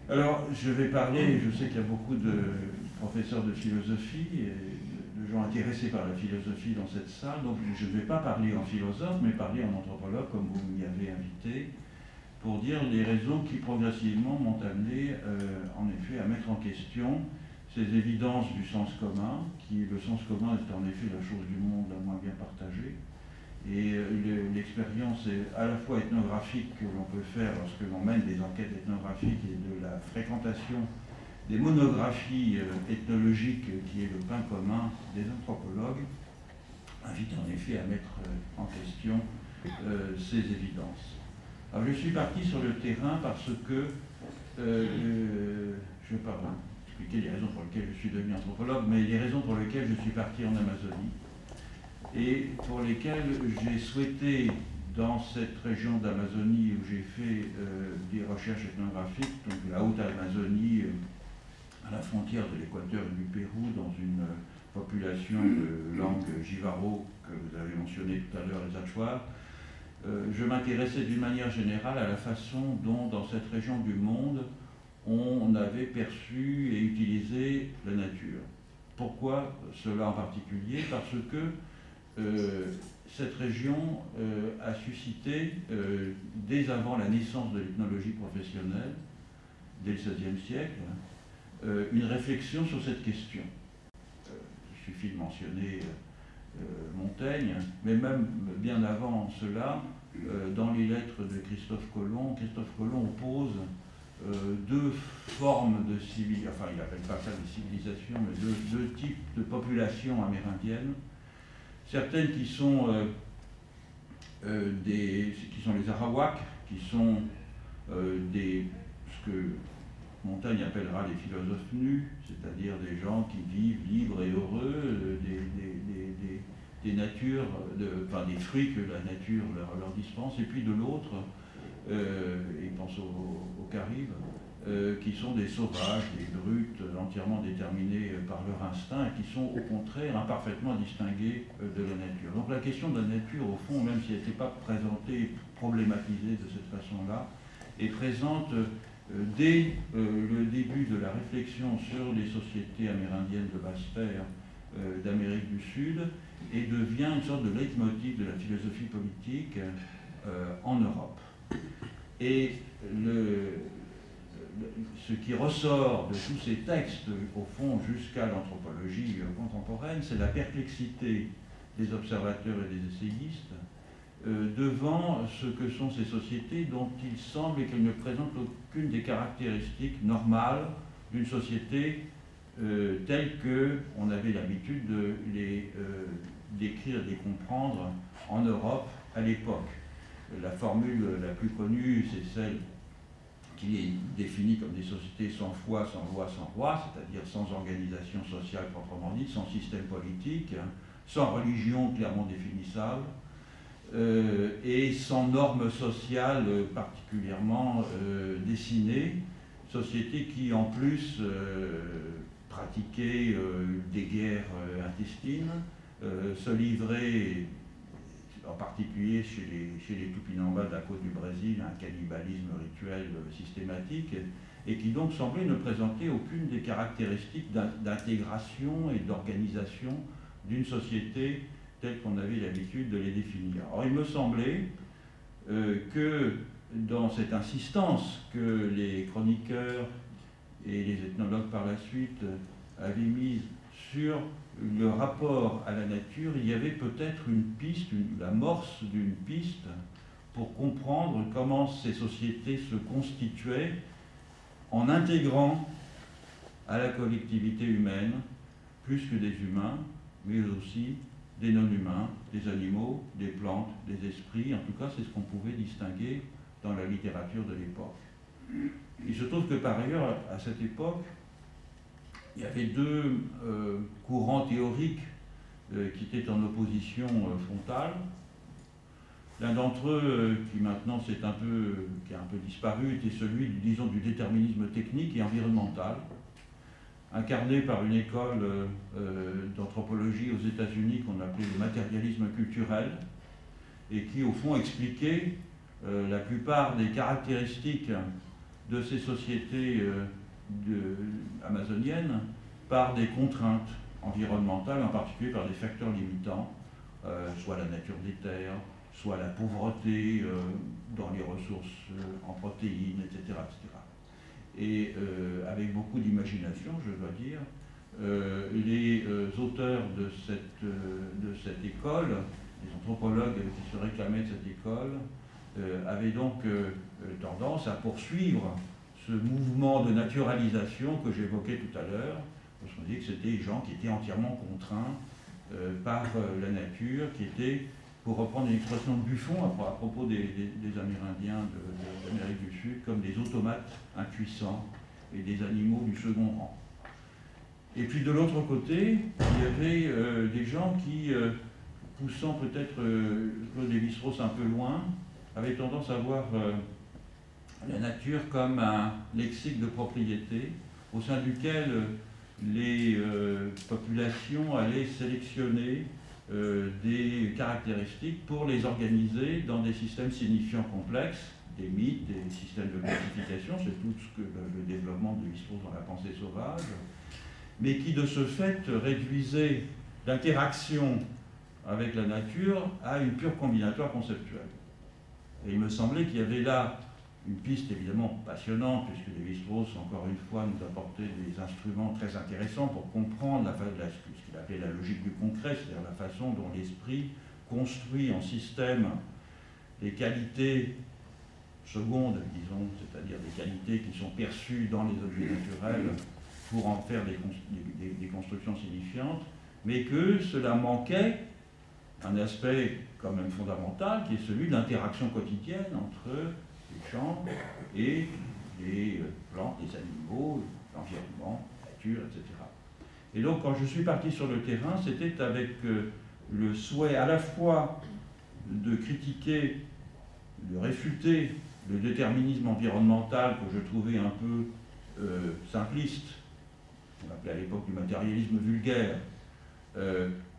Alors, je vais parler, je sais qu'il y a beaucoup de professeurs de philosophie et de gens intéressés par la philosophie dans cette salle, donc je ne vais pas parler en philosophe, mais parler en anthropologue, comme vous m'y avez invité, pour dire les raisons qui progressivement m'ont amené, en effet, à mettre en question ces évidences du sens commun, qui le sens commun est en effet la chose du monde la moins bien partagée. Et l'expérience à la fois ethnographique que l'on peut faire lorsque l'on mène des enquêtes ethnographiques et de la fréquentation des monographies ethnologiques qui est le pain commun des anthropologues, invite en effet à mettre en question ces évidences. Alors je suis parti sur le terrain parce que je vais pas expliquer les raisons pour lesquelles je suis devenu anthropologue, mais les raisons pour lesquelles je suis parti en Amazonie et pour lesquelles j'ai souhaité, dans cette région d'Amazonie où j'ai fait des recherches ethnographiques, donc la Haute-Amazonie, à la frontière de l'Équateur et du Pérou, dans une population de langue jivaro que vous avez mentionné tout à l'heure, les Achuar, je m'intéressais d'une manière générale à la façon dont, dans cette région du monde, on avait perçu et utilisé la nature. Pourquoi cela en particulier? Parce que cette région a suscité, dès avant la naissance de l'ethnologie professionnelle, dès le XVIe siècle, une réflexion sur cette question. Il suffit de mentionner Montaigne, mais même bien avant cela, dans les lettres de Christophe Colomb oppose deux formes de civilisation, enfin il n'appelle pas ça des civilisations, mais deux types de populations amérindiennes. Certaines qui sont les Arawaks, qui sont ce que Montaigne appellera les philosophes nus, c'est-à-dire des gens qui vivent libres et heureux, des natures, des fruits que la nature leur dispense, et puis de l'autre, il pense aux Caribes, qui sont des sauvages, des brutes, entièrement déterminés par leur instinct, et qui sont au contraire imparfaitement distingués de la nature. Donc la question de la nature, au fond, même si elle n'était pas présentée, problématisée de cette façon-là, est présente dès le début de la réflexion sur les sociétés amérindiennes de basse terre d'Amérique du Sud, et devient une sorte de leitmotiv de la philosophie politique en Europe. Et ce qui ressort de tous ces textes, au fond, jusqu'à l'anthropologie contemporaine, c'est la perplexité des observateurs et des essayistes devant ce que sont ces sociétés dont il semble qu'elles ne présentent aucune des caractéristiques normales d'une société telle qu'on avait l'habitude de les décrire, de les comprendre en Europe à l'époque. La formule la plus connue, c'est celle qui est définie comme des sociétés sans foi, sans loi, sans roi, c'est-à-dire sans organisation sociale proprement dite, sans système politique, sans religion clairement définissable, et sans normes sociales particulièrement dessinées, sociétés qui en plus pratiquaient des guerres intestines, se livraient en particulier chez les Tupinambas de la côte du Brésil, un cannibalisme rituel systématique, et qui donc semblait ne présenter aucune des caractéristiques d'intégration et d'organisation d'une société telle qu'on avait l'habitude de les définir. Or, il me semblait que dans cette insistance que les chroniqueurs et les ethnologues par la suite avaient mise sur le rapport à la nature, il y avait peut-être une piste, l'amorce d'une piste pour comprendre comment ces sociétés se constituaient en intégrant à la collectivité humaine plus que des humains, mais aussi des non-humains, des animaux, des plantes, des esprits. En tout cas, c'est ce qu'on pouvait distinguer dans la littérature de l'époque. Il se trouve que par ailleurs, à cette époque, il y avait deux courants théoriques qui étaient en opposition frontale. L'un d'entre eux, qui maintenant qui a un peu disparu, était celui, disons, du déterminisme technique et environnemental, incarné par une école d'anthropologie aux États-Unis qu'on appelait le matérialisme culturel, et qui, au fond, expliquait la plupart des caractéristiques de ces sociétés amazoniennes par des contraintes environnementales, en particulier par des facteurs limitants, soit la nature des terres, soit la pauvreté dans les ressources en protéines, etc. Et avec beaucoup d'imagination, je dois dire, les auteurs de cette école, les anthropologues qui se réclamaient de cette école, avaient donc tendance à poursuivre ce mouvement de naturalisation que j'évoquais tout à l'heure, parce qu'on dit que c'était des gens qui étaient entièrement contraints par la nature, qui étaient, pour reprendre une expression de Buffon à propos des Amérindiens d'Amérique du Sud, comme des automates impuissants et des animaux du second rang. Et puis de l'autre côté, il y avait des gens qui, poussant peut-être Claude Lévi-Strauss un peu loin, avaient tendance à voir la nature comme un lexique de propriété au sein duquel les populations allaient sélectionner des caractéristiques pour les organiser dans des systèmes signifiants complexes, des mythes, des systèmes de classification, c'est tout ce que le développement de Lévi-Strauss dans la pensée sauvage, mais qui de ce fait réduisait l'interaction avec la nature à une pure combinatoire conceptuelle. Et il me semblait qu'il y avait là une piste évidemment passionnante, puisque Lévi-Strauss, encore une fois, nous apportait des instruments très intéressants pour comprendre ce qu'il appelait la logique du concret, c'est-à-dire la façon dont l'esprit construit en système les qualités secondes, disons, c'est-à-dire des qualités qui sont perçues dans les objets naturels pour en faire des constructions signifiantes, mais que cela manquait un aspect quand même fondamental, qui est celui de l'interaction quotidienne entre les champs et les plantes, les animaux, l'environnement, la nature, etc. Et donc quand je suis parti sur le terrain, c'était avec le souhait à la fois de critiquer, de réfuter le déterminisme environnemental que je trouvais un peu simpliste, on appelait à l'époque du matérialisme vulgaire,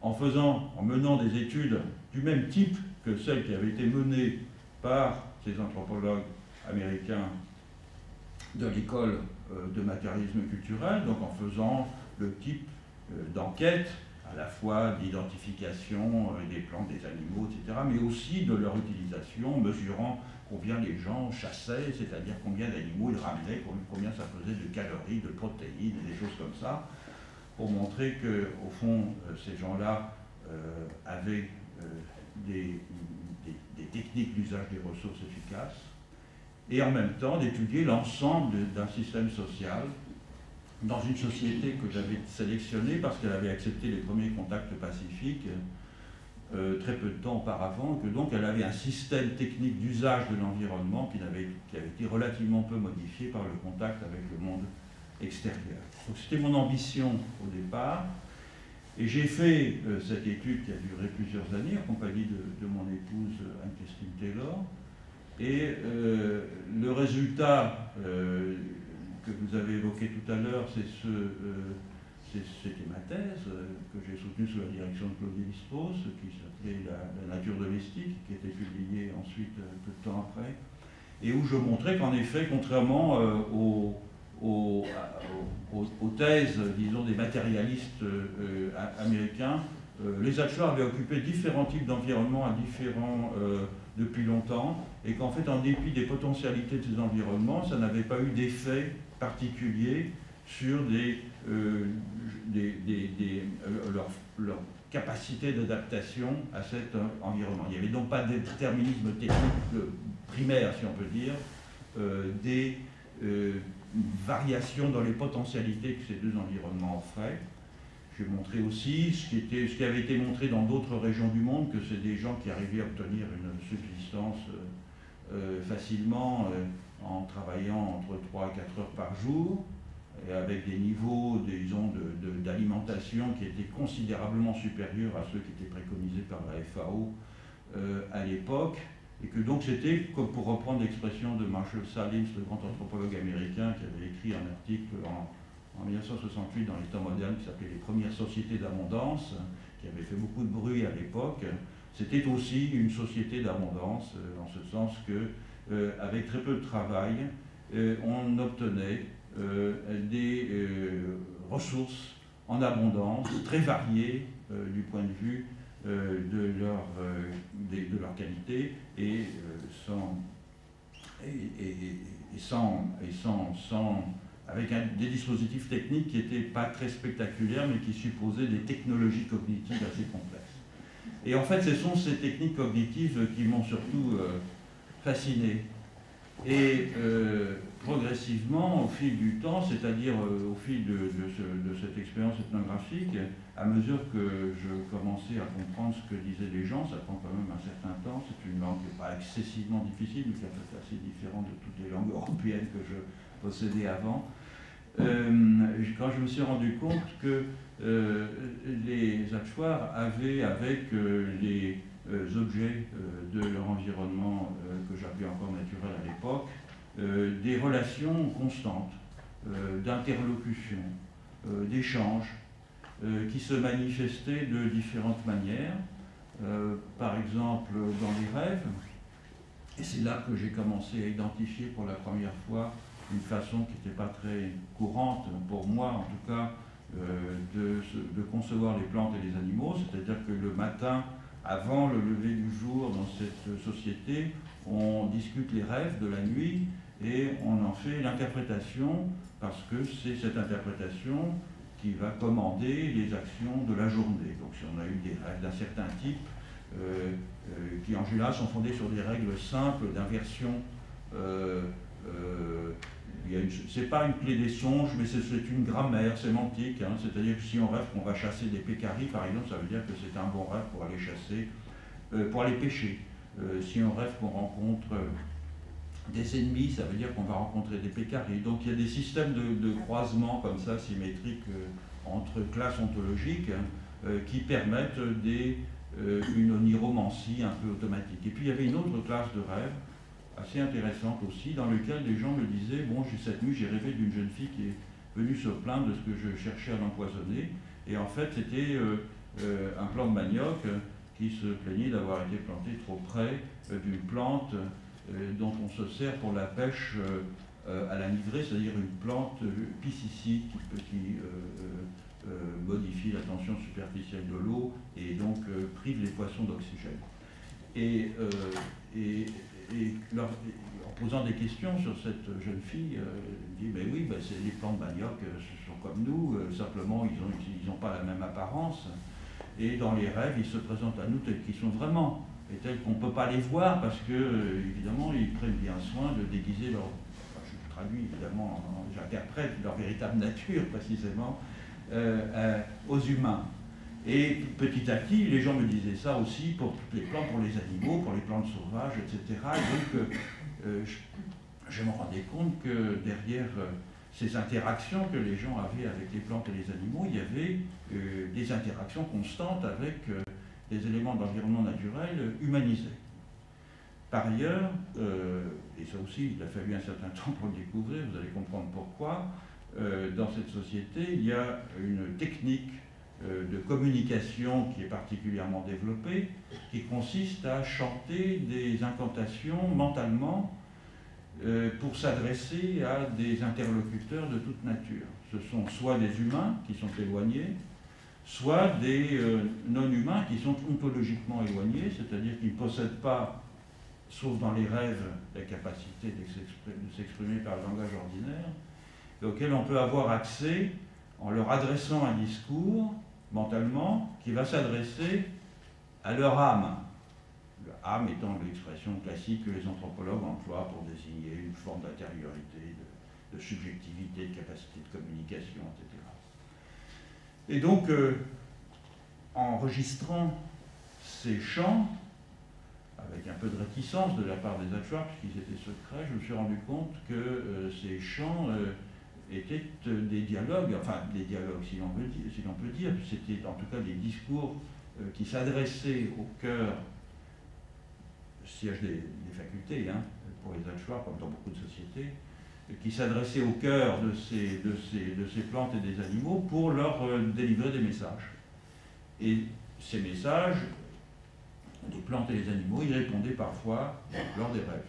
en menant des études du même type que celles qui avaient été menées par ces anthropologues américains de l'école de matérialisme culturel, donc en faisant le type d'enquête à la fois d'identification des plantes, des animaux, etc., mais aussi de leur utilisation, mesurant combien les gens chassaient, c'est-à-dire combien d'animaux ils ramenaient, combien ça faisait de calories, de protéines, et des choses comme ça, pour montrer qu'au fond, ces gens-là avaient des techniques d'usage des ressources efficaces, et en même temps d'étudier l'ensemble d'un système social dans une société que j'avais sélectionnée parce qu'elle avait accepté les premiers contacts pacifiques très peu de temps auparavant, que donc elle avait un système technique d'usage de l'environnement qui avait été relativement peu modifié par le contact avec le monde extérieur. Donc c'était mon ambition au départ, et j'ai fait cette étude qui a duré plusieurs années en compagnie de mon épouse Anne-Christine Taylor, et le résultat que vous avez évoqué tout à l'heure, c'était ma thèse que j'ai soutenue sous la direction de Claude Lévi-Strauss, qui s'appelait la nature domestique, qui a été publiée ensuite peu de temps après, et où je montrais qu'en effet, contrairement aux thèses, disons, des matérialistes américains, les Hatchlor avaient occupé différents types d'environnements depuis longtemps, et qu'en fait, en dépit des potentialités de ces environnements, ça n'avait pas eu d'effet particulier sur leur capacité d'adaptation à cet environnement. Il n'y avait donc pas de déterminisme technique primaire, si on peut dire, des variations dans les potentialités que ces deux environnements offraient. J'ai montré aussi ce qui avait été montré dans d'autres régions du monde, que c'est des gens qui arrivaient à obtenir une subsistance facilement en travaillant entre 3 et 4 heures par jour, et avec des niveaux, disons, d'alimentation qui étaient considérablement supérieurs à ceux qui étaient préconisés par la FAO à l'époque, et que donc c'était, comme pour reprendre l'expression de Marshall Sahlins, le grand anthropologue américain, qui avait écrit un article en 1968 dans les temps modernes qui s'appelait « Les premières sociétés d'abondance », qui avait fait beaucoup de bruit à l'époque, c'était aussi une société d'abondance, en ce sens que, avec très peu de travail, on obtenait des ressources en abondance, très variées du point de vue de leur qualité et avec des dispositifs techniques qui n'étaient pas très spectaculaires, mais qui supposaient des technologies cognitives assez complexes. Et en fait, ce sont ces techniques cognitives qui m'ont surtout fasciné. Et progressivement, au fil du temps, c'est-à-dire au fil de cette expérience ethnographique, à mesure que je commençais à comprendre ce que disaient les gens, ça prend quand même un certain temps, c'est une langue qui n'est pas excessivement difficile, mais qui est assez différente de toutes les langues européennes que je possédais avant. Quand je me suis rendu compte que les Achuars avaient, avec les objets de leur environnement que j'appelais encore naturel à l'époque, des relations constantes, d'interlocution, d'échanges, qui se manifestaient de différentes manières, par exemple dans les rêves, et c'est là que j'ai commencé à identifier pour la première fois une façon qui n'était pas très courante pour moi, en tout cas, de concevoir les plantes et les animaux, c'est-à-dire que le matin, avant le lever du jour dans cette société, on discute les rêves de la nuit et on en fait l'interprétation parce que c'est cette interprétation qui va commander les actions de la journée. Donc si on a eu des rêves d'un certain type, qui en général sont fondés sur des règles simples d'inversion, c'est pas une clé des songes, mais c'est une grammaire sémantique, hein, c'est-à-dire que si on rêve qu'on va chasser des pécaris, par exemple, ça veut dire que c'est un bon rêve pour aller chasser, pour aller pêcher. Si on rêve qu'on rencontre des ennemis, ça veut dire qu'on va rencontrer des pécaris. Donc il y a des systèmes de croisement comme ça, symétriques, entre classes ontologiques, hein, qui permettent une oniromancie un peu automatique. Et puis il y avait une autre classe de rêves, assez intéressante aussi, dans lequel les gens me disaient, bon, cette nuit j'ai rêvé d'une jeune fille qui est venue se plaindre de ce que je cherchais à l'empoisonner, et en fait c'était un plant de manioc qui se plaignait d'avoir été planté trop près d'une plante dont on se sert pour la pêche à la livrée, c'est-à-dire une plante piscicide qui modifie la tension superficielle de l'eau et donc prive les poissons d'oxygène. Et en posant des questions sur cette jeune fille, elle dit, mais oui, les plantes de manioc sont comme nous, simplement ils n'ont pas la même apparence. Et dans les rêves, ils se présentent à nous tels qu'ils sont vraiment, et tels qu'on ne peut pas les voir parce que, évidemment, ils prennent bien soin de déguiser leur... Enfin, je traduis évidemment, j'interprète leur véritable nature précisément aux humains. Et petit à petit, les gens me disaient ça aussi pour toutes les plantes, pour les animaux, pour les plantes sauvages, etc. Et donc, je me rendais compte que derrière ces interactions que les gens avaient avec les plantes et les animaux, il y avait des interactions constantes avec des éléments d'environnement naturel humanisés. Par ailleurs, et ça aussi, il a fallu un certain temps pour le découvrir, vous allez comprendre pourquoi, dans cette société, il y a une technique de communication qui est particulièrement développée, qui consiste à chanter des incantations mentalement pour s'adresser à des interlocuteurs de toute nature. Ce sont soit des humains qui sont éloignés, soit des non-humains qui sont ontologiquement éloignés, c'est-à-dire qu'ils ne possèdent pas, sauf dans les rêves, la capacité de s'exprimer par le langage ordinaire, et auxquels on peut avoir accès en leur adressant un discours mentalement qui va s'adresser à leur âme. Âme étant l'expression classique que les anthropologues emploient pour désigner une forme d'intériorité, de subjectivité, de capacité de communication, etc. Et donc, en enregistrant ces chants, avec un peu de réticence de la part des Achuars, puisqu'ils étaient secrets, je me suis rendu compte que ces chants étaient des dialogues, enfin des dialogues si l'on peut dire, c'était en tout cas des discours qui s'adressaient au cœur, siège des facultés, hein, pour les Achuars, comme dans beaucoup de sociétés, qui s'adressaient au cœur de ces plantes et des animaux pour leur délivrer des messages. Et ces messages les plantes et les animaux, ils répondaient parfois lors des rêves.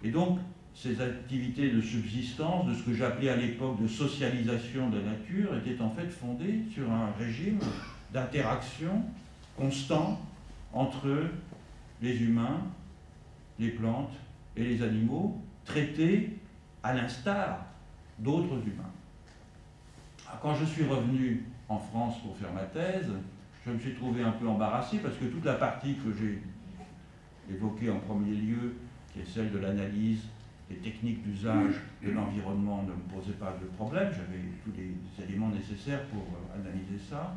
Et donc, ces activités de subsistance, de ce que j'appelais à l'époque de socialisation de la nature, étaient en fait fondées sur un régime d'interaction constant entre les humains, les plantes et les animaux, traités à l'instar d'autres humains. Alors, quand je suis revenu en France pour faire ma thèse, je me suis trouvé un peu embarrassé parce que toute la partie que j'ai évoquée en premier lieu, qui est celle de l'analyse des techniques d'usage de l'environnement, ne me posait pas de problème. J'avais tous les éléments nécessaires pour analyser ça.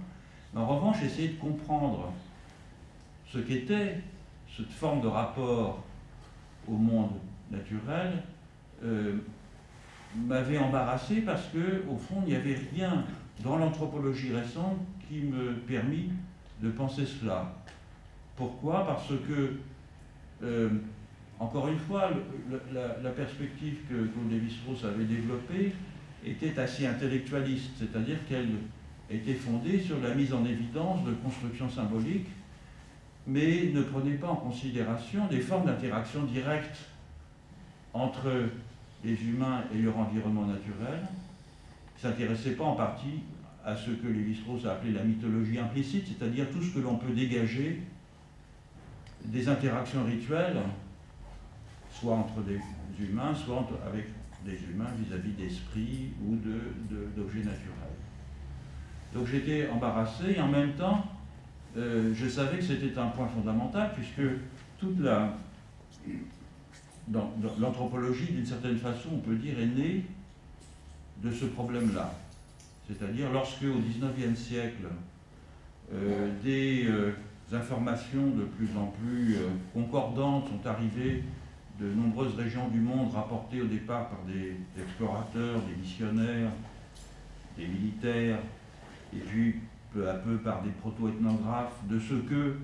Mais en revanche, essayer de comprendre ce qu'était cette forme de rapport au monde naturel m'avait embarrassé parce que, au fond, il n'y avait rien dans l'anthropologie récente qui me permit de penser cela. Pourquoi? Parce que, encore une fois, la perspective que Claude Lévi-Strauss avait développée était assez intellectualiste, c'est-à-dire qu'elle était fondée sur la mise en évidence de constructions symboliques, mais ne prenait pas en considération des formes d'interaction directe entre les humains et leur environnement naturel, ne s'intéressait pas en partie à ce que Lévi-Strauss a appelé la mythologie implicite, c'est-à-dire tout ce que l'on peut dégager des interactions rituelles, soit entre des humains, soit avec des humains vis-à-vis d'esprits ou d'objets naturels. Donc j'étais embarrassé et en même temps, je savais que c'était un point fondamental puisque toute dans l'anthropologie, d'une certaine façon, on peut dire, est née de ce problème-là. C'est-à-dire lorsque, au XIXe siècle, des informations de plus en plus concordantes sont arrivées de nombreuses régions du monde, rapportées au départ par des explorateurs, des missionnaires, des militaires, et puis peu à peu par des proto-ethnographes, de ce que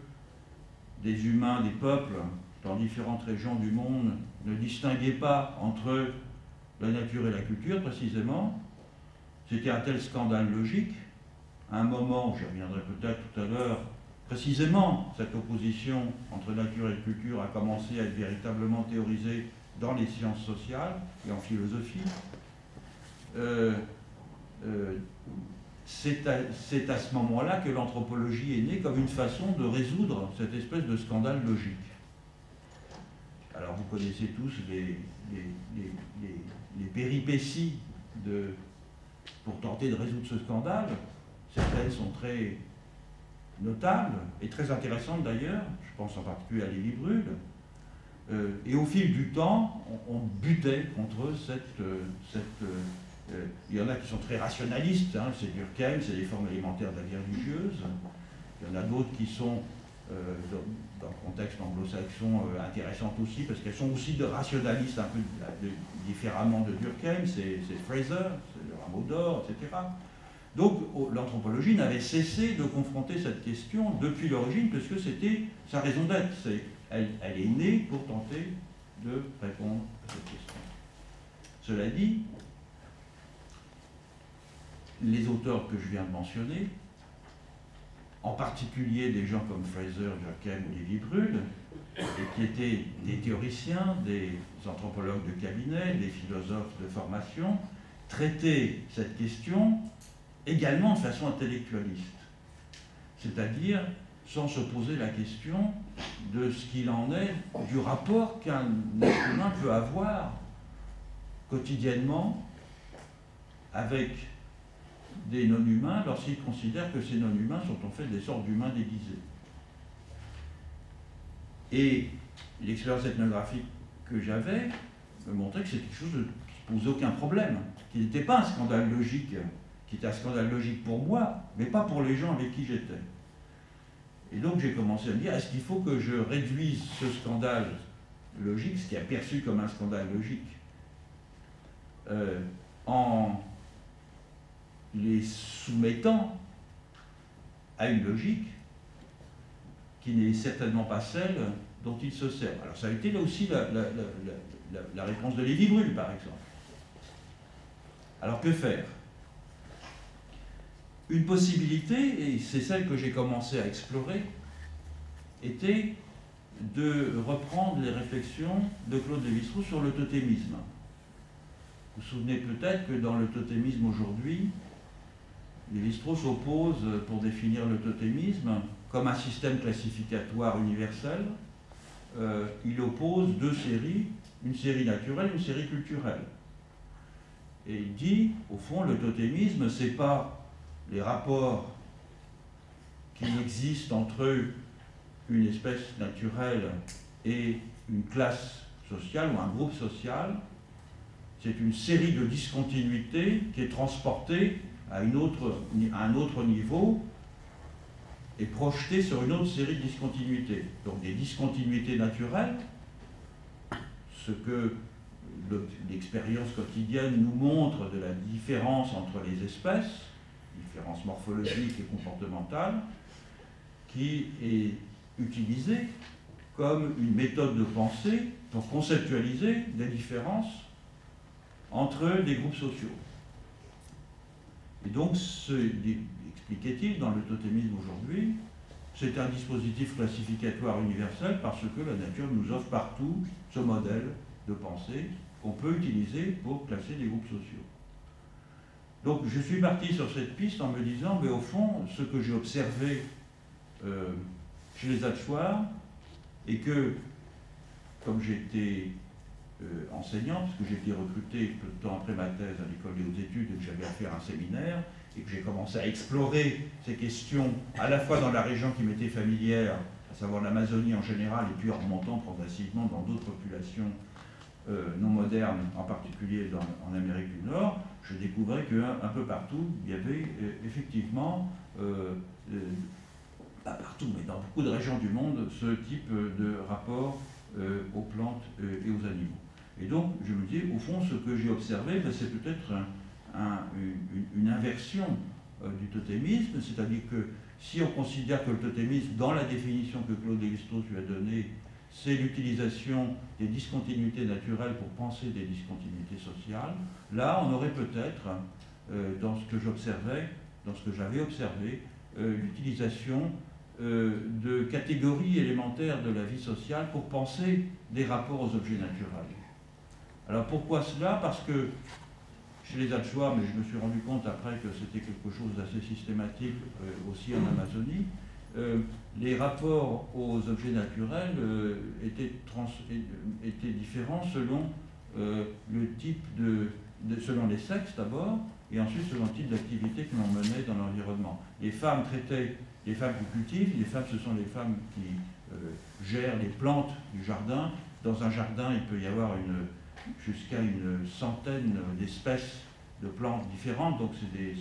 des humains, des peuples, dans différentes régions du monde, ne distinguaient pas entre la nature et la culture, précisément. C'était un tel scandale logique, à un moment, j'y reviendrai peut-être tout à l'heure, précisément, cette opposition entre nature et culture a commencé à être véritablement théorisée dans les sciences sociales et en philosophie. C'est à ce moment-là que l'anthropologie est née comme une façon de résoudre cette espèce de scandale logique. Alors vous connaissez tous les péripéties pour tenter de résoudre ce scandale. Certaines sont très notables et très intéressantes d'ailleurs, je pense en particulier à Lévi-Brühl. Et au fil du temps, on butait contre il y en a qui sont très rationalistes, hein, c'est Durkheim, c'est les formes élémentaires de la vie religieuse. Il y en a d'autres qui sont, dans le contexte anglo-saxon, intéressantes aussi, parce qu'elles sont aussi de rationalistes un peu différemment de Durkheim, c'est Fraser, c'est le Rameau d'Or, etc. Donc l'anthropologie n'avait cessé de confronter cette question depuis l'origine, parce que c'était sa raison d'être. Elle est née pour tenter de répondre à cette question. Cela dit, les auteurs que je viens de mentionner, en particulier des gens comme Fraser, Durkheim ou Lévi-Brühl, et qui étaient des théoriciens, des anthropologues de cabinet, des philosophes de formation, traitaient cette question également de façon intellectualiste, c'est-à-dire sans se poser la question de ce qu'il en est du rapport qu'un être humain peut avoir quotidiennement avec des non-humains lorsqu'il considère que ces non-humains sont en fait des sortes d'humains déguisés. Et l'expérience ethnographique que j'avais me montrait que c'était quelque chose qui ne posait aucun problème, qui n'était pas un scandale logique, qui était un scandale logique pour moi, mais pas pour les gens avec qui j'étais. Et donc j'ai commencé à me dire, est-ce qu'il faut que je réduise ce scandale logique, ce qui est perçu comme un scandale logique, en les soumettant à une logique qui n'est certainement pas celle dont il se sert. Alors ça a été là aussi la réponse de Lévi-Brühl, par exemple. Alors que faire? Une possibilité, et c'est celle que j'ai commencé à explorer, était de reprendre les réflexions de Claude Lévi-Strauss sur le totémisme. Vous vous souvenez peut-être que dans le totémisme aujourd'hui, Lévi-Strauss oppose, pour définir le totémisme, comme un système classificatoire universel, il oppose deux séries, une série naturelle et une série culturelle. Et il dit, au fond, le totémisme, ce n'est pas les rapports qui existent entre une espèce naturelle et une classe sociale ou un groupe social. C'est une série de discontinuités qui est transportée à un autre niveau et projetée sur une autre série de discontinuités. Donc des discontinuités naturelles, ce que l'expérience quotidienne nous montre de la différence entre les espèces, différence morphologique et comportementale, qui est utilisée comme une méthode de pensée pour conceptualiser des différences entre des groupes sociaux. Et donc, expliquait-il, dans le totémisme aujourd'hui, c'est un dispositif classificatoire universel parce que la nature nous offre partout ce modèle de pensée qu'on peut utiliser pour classer des groupes sociaux. Donc je suis parti sur cette piste en me disant, mais au fond, ce que j'ai observé chez les Hachoirs, et que, comme j'étais enseignant, parce que j'ai été recruté peu de temps après ma thèse à l'école des hautes études et que j'avais à faire un séminaire, et que j'ai commencé à explorer ces questions à la fois dans la région qui m'était familière, à savoir l'Amazonie en général, et puis en remontant progressivement dans d'autres populations non modernes, en particulier en Amérique du Nord, je découvrais qu'un peu partout, il y avait effectivement, pas partout, mais dans beaucoup de régions du monde, ce type de rapport aux plantes et aux animaux. Et donc, je me dis, au fond, ce que j'ai observé, ben, c'est peut-être une inversion du totémisme, c'est-à-dire que si on considère que le totémisme, dans la définition que Claude Lévi-Strauss lui a donnée, c'est l'utilisation des discontinuités naturelles pour penser des discontinuités sociales, là, on aurait peut-être, dans ce que j'observais, dans ce que j'avais observé, l'utilisation de catégories élémentaires de la vie sociale pour penser des rapports aux objets naturels. Alors pourquoi cela? Parce que chez les Hachoirs, mais je me suis rendu compte après que c'était quelque chose d'assez systématique aussi en Amazonie, les rapports aux objets naturels étaient différents selon le type selon les sexes d'abord, et ensuite selon le type d'activité que l'on menait dans l'environnement. Les femmes traitaient les femmes qui cultivent, les femmes ce sont les femmes qui gèrent les plantes du jardin. Dans un jardin, il peut y avoir jusqu'à une centaine d'espèces de plantes différentes, donc c'est des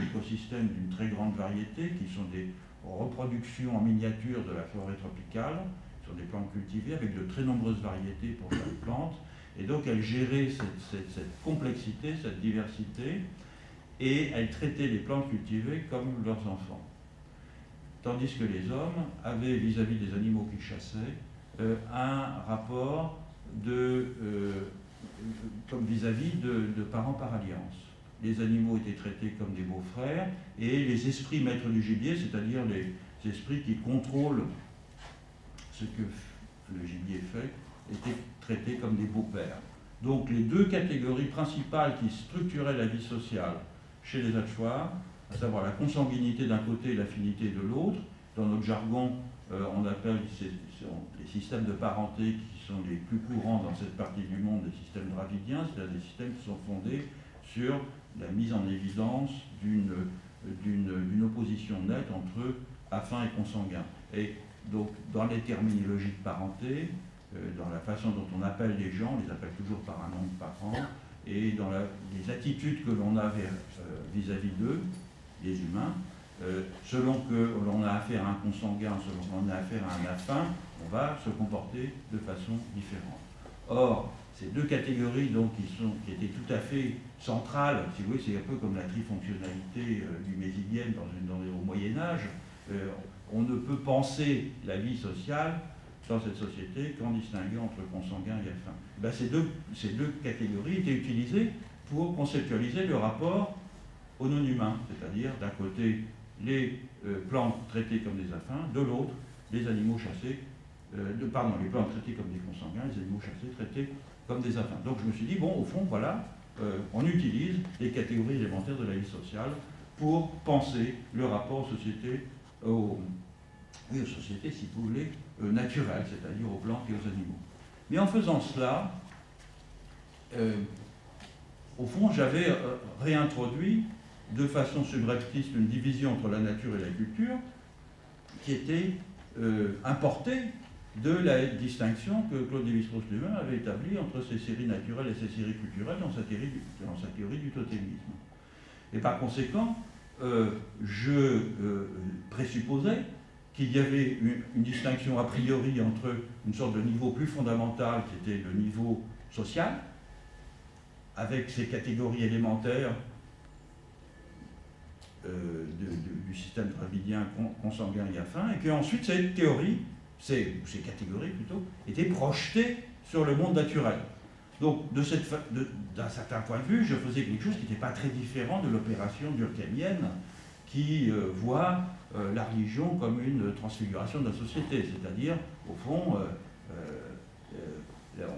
écosystèmes d'une très grande variété qui sont des reproductions en miniature de la forêt tropicale, sur des plantes cultivées avec de très nombreuses variétés pour chaque plante, et donc elles géraient cette complexité, cette diversité, et elles traitaient les plantes cultivées comme leurs enfants. Tandis que les hommes avaient vis-à-vis des animaux qu'ils chassaient un rapport comme vis-à-vis de parents par alliance. Les animaux étaient traités comme des beaux-frères et les esprits maîtres du gibier, c'est-à-dire les esprits qui contrôlent ce que le gibier fait, étaient traités comme des beaux-pères. Donc les deux catégories principales qui structuraient la vie sociale chez les Hachoirs, à savoir la consanguinité d'un côté et l'affinité de l'autre, dans notre jargon, on appelle les systèmes de parenté qui sont les plus courants dans cette partie du monde, des systèmes dravidiens, c'est-à-dire des systèmes qui sont fondés sur la mise en évidence d'une opposition nette entre affin et consanguin. Et donc, dans les terminologies de parenté, dans la façon dont on appelle les gens, on les appelle toujours par un nom de parent, et dans les attitudes que l'on a vis-à-vis d'eux, les humains, selon que l'on a affaire à un consanguin, selon que l'on a affaire à un affin, on va se comporter de façon différente. Or, ces deux catégories donc, qui étaient tout à fait centrales, si vous voulez, c'est un peu comme la trifonctionnalité du Mésilienne au Moyen-Âge, on ne peut penser la vie sociale dans cette société qu'en distinguant entre consanguin et affin. Ben, ces deux catégories étaient utilisées pour conceptualiser le rapport aux non-humains, c'est-à-dire d'un côté les plantes traitées comme des affins, de l'autre les animaux chassés, pardon, les plantes traitées comme des consanguins, les animaux chassés traités comme des affins. Donc je me suis dit, bon, au fond, voilà, on utilise les catégories élémentaires de la vie sociale pour penser le rapport aux sociétés, aux sociétés, si vous voulez, naturelles, c'est-à-dire aux plantes et aux animaux. Mais en faisant cela, au fond, j'avais réintroduit de façon subreptice une division entre la nature et la culture qui était importée de la distinction que Claude Lévi-Strauss lui-même avait établie entre ses séries naturelles et ses séries culturelles dans sa théorie du totémisme. Et par conséquent, je présupposais qu'il y avait une distinction a priori entre une sorte de niveau plus fondamental qui était le niveau social, avec ces catégories élémentaires du système dravidien consanguin et affin, et qu'ensuite cette théorie, ces catégories plutôt, étaient projetées sur le monde naturel. Donc d'un certain point de vue, je faisais quelque chose qui n'était pas très différent de l'opération durkheimienne qui voit la religion comme une transfiguration de la société, c'est-à-dire, au fond,